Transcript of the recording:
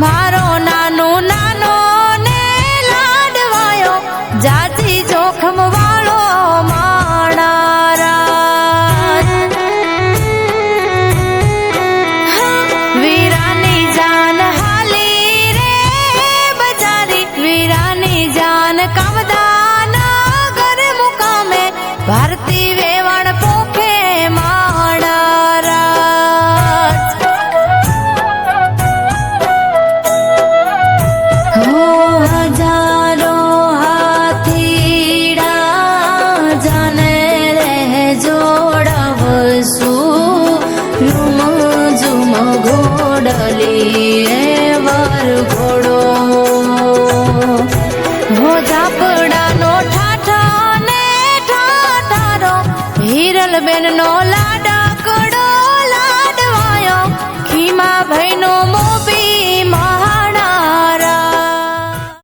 મારો નાનો નાનો ને લાડવાયો જાતિ જોખમ વાળો માણારા વીરાની જાન હાલી રે બજારી વીરાની જાન કામદાના ઘર મુકામે ભારતી વેવાણ પોખે ઘોડો હો ઝાપડાનો ઠાઠા ને ઠાઠારો હિરલબેન નો લાડકડો લાડવાયો ખીમા ભાઈનો મોબી